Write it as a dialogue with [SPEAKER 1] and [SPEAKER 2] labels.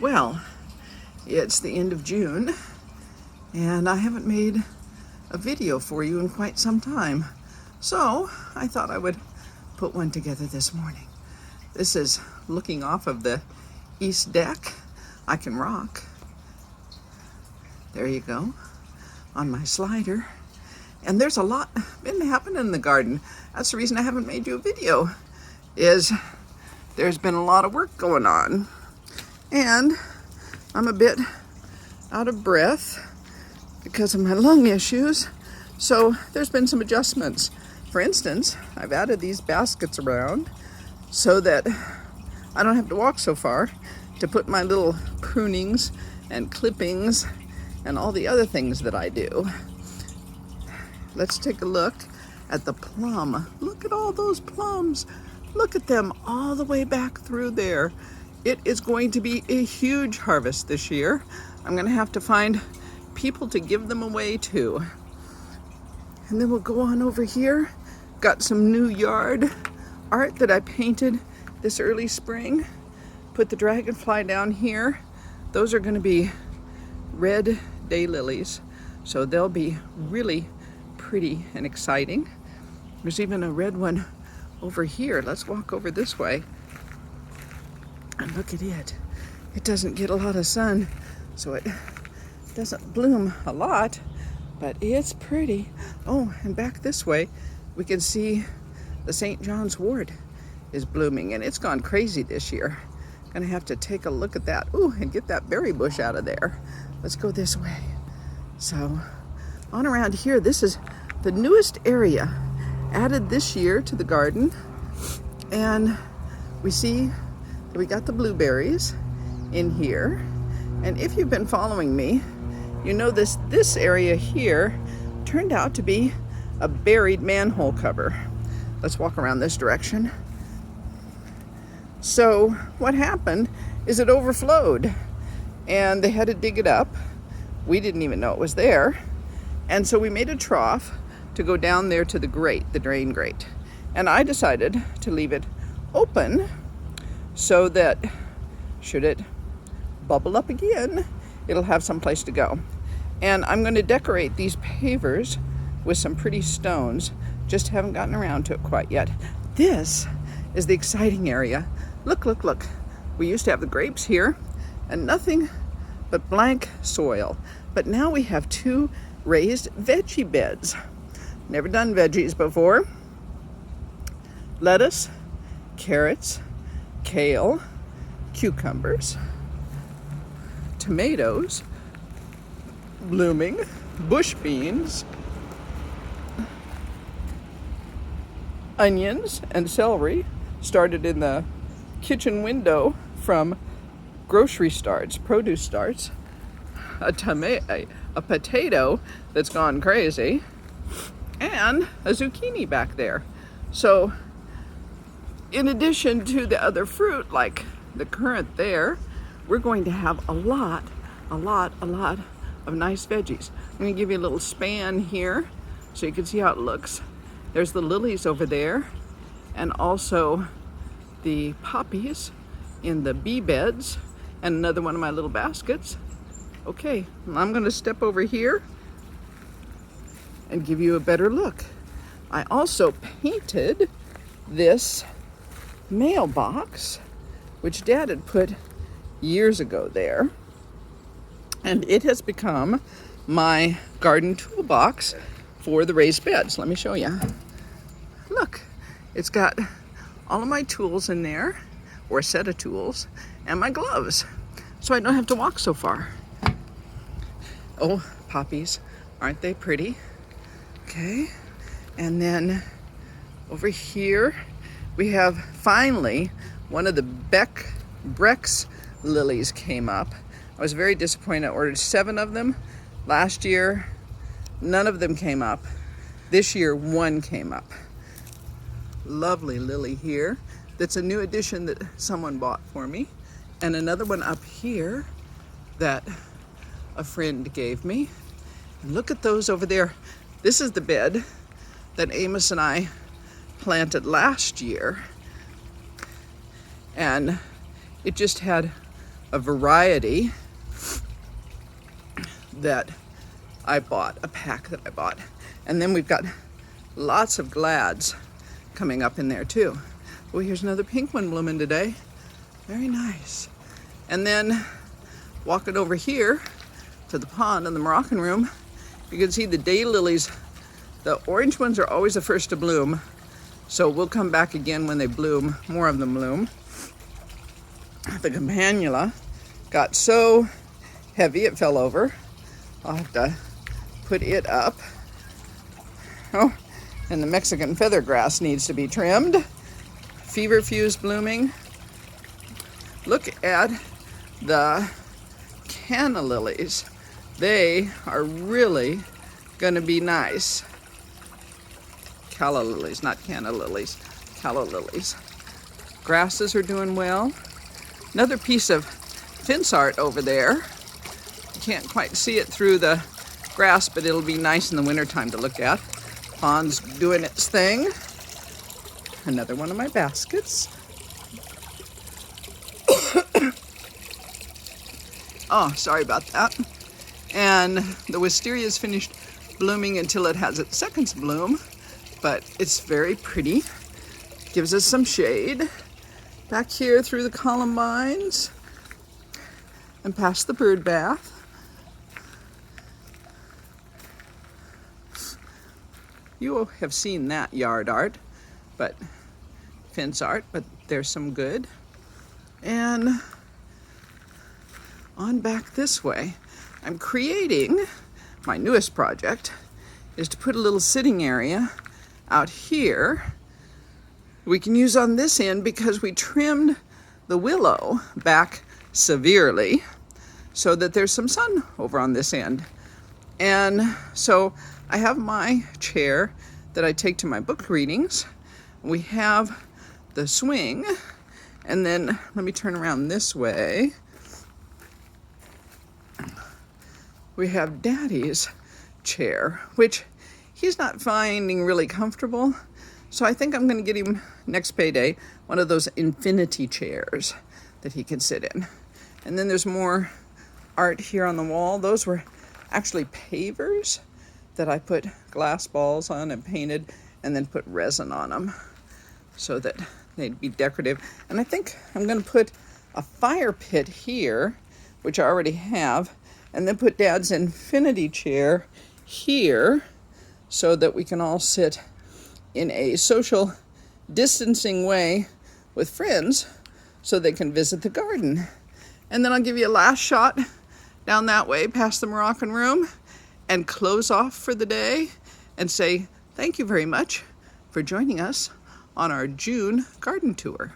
[SPEAKER 1] Well, it's the end of June and I haven't made a video for you in quite some time. So I thought I would put one together this morning. This is looking off of the east deck. I can rock. There you go, on my slider. And there's a lot been happening in the garden. That's the reason I haven't made you a video, is there's been a lot of work going on. And I'm a bit out of breath because of my lung issues. So there's been some adjustments. For instance, I've added these baskets around so that I don't have to walk so far to put my little prunings and clippings and all the other things that I do. Let's take a look at the plum. Look at all those plums. Look at them all the way back through there. It is going to be a huge harvest this year. I'm gonna have to find people to give them away to. And then we'll go on over here. Got some new yard art that I painted this early spring. Put the dragonfly down here. Those are gonna be red daylilies. So they'll be really pretty and exciting. There's even a red one over here. Let's walk over this way. And look at it. It doesn't get a lot of sun, so it doesn't bloom a lot, but it's pretty. Oh, and back this way, we can see the St. John's wort is blooming, and it's gone crazy this year. Gonna have to take a look at that. Ooh, and get that berry bush out of there. Let's go this way. So, on around here, this is the newest area added this year to the garden, and we see we got the blueberries in here. And if you've been following me, you know this area here turned out to be a buried manhole cover. Let's walk around this direction. So what happened is it overflowed and they had to dig it up. We didn't even know it was there. And so we made a trough to go down there to the grate, the drain grate. And I decided to leave it open so that should it bubble up again, it'll have some place to go. And I'm going to decorate these pavers with some pretty stones. Just haven't gotten around to it quite yet. This is the exciting area. Look, look, look. We used to have the grapes here and nothing but blank soil. But now we have 2 raised veggie beds. Never done veggies before. Lettuce, carrots, kale, cucumbers, tomatoes, blooming, bush beans, onions and celery started in the kitchen window from grocery starts, produce starts, a potato that's gone crazy, and a zucchini back there. So in addition to the other fruit, like the currant there, we're going to have a lot of nice veggies. I'm gonna give you a little span here so you can see how it looks. There's the lilies over there, and also the poppies in the bee beds, and another one of my little baskets. Okay, I'm gonna step over here and give you a better look. I also painted this mailbox, which Dad had put years ago there, and it has become my garden toolbox for the raised beds. Let me show you. Look, it's got all of my tools in there, or a set of tools, and my gloves, so I don't have to walk so far. Oh, poppies, aren't they pretty? Okay, and then over here we have finally one of the Brex lilies came up. I was very disappointed. I ordered 7 of them last year. None of them came up. This year, 1 came up. Lovely lily here. That's a new addition that someone bought for me. And another one up here that a friend gave me. And look at those over there. This is the bed that Amos and I planted last year. And it just had a variety that I bought, a pack that I bought. And then we've got lots of glads coming up in there too. Oh, here's another pink one blooming today. Very nice. And then walking over here to the pond in the Moroccan room, you can see the daylilies. The orange ones are always the first to bloom. So we'll come back again when they bloom, more of them bloom. The campanula got so heavy it fell over. I'll have to put it up. Oh, and the Mexican feathergrass needs to be trimmed. Feverfew blooming. Look at the canna lilies. They are really going to be nice. Calla lilies, not canna lilies. Calla lilies. Grasses are doing well. Another piece of fence art over there. You can't quite see it through the grass, but it'll be nice in the wintertime to look at. Pond's doing its thing. Another one of my baskets. Oh, sorry about that. And the wisteria is finished blooming until it has its second bloom, but it's very pretty. Gives us some shade. Back here through the columbines and past the bird bath. You have seen that yard art, but fence art, but there's some good. And on back this way, I'm creating, my newest project is to put a little sitting area out here we can use on this end because we trimmed the willow back severely so that there's some sun over on this end. And so I have my chair that I take to my book readings. We have the swing, and then let me turn around this way. We have Daddy's chair, which he's not finding really comfortable. So I think I'm going to get him next payday one of those infinity chairs that he can sit in. And then there's more art here on the wall. Those were actually pavers that I put glass balls on and painted and then put resin on them so that they'd be decorative. And I think I'm going to put a fire pit here, which I already have, and then put Dad's infinity chair here so that we can all sit in a social distancing way with friends so they can visit the garden. And then I'll give you a last shot down that way past the Moroccan room and close off for the day and say thank you very much for joining us on our June garden tour.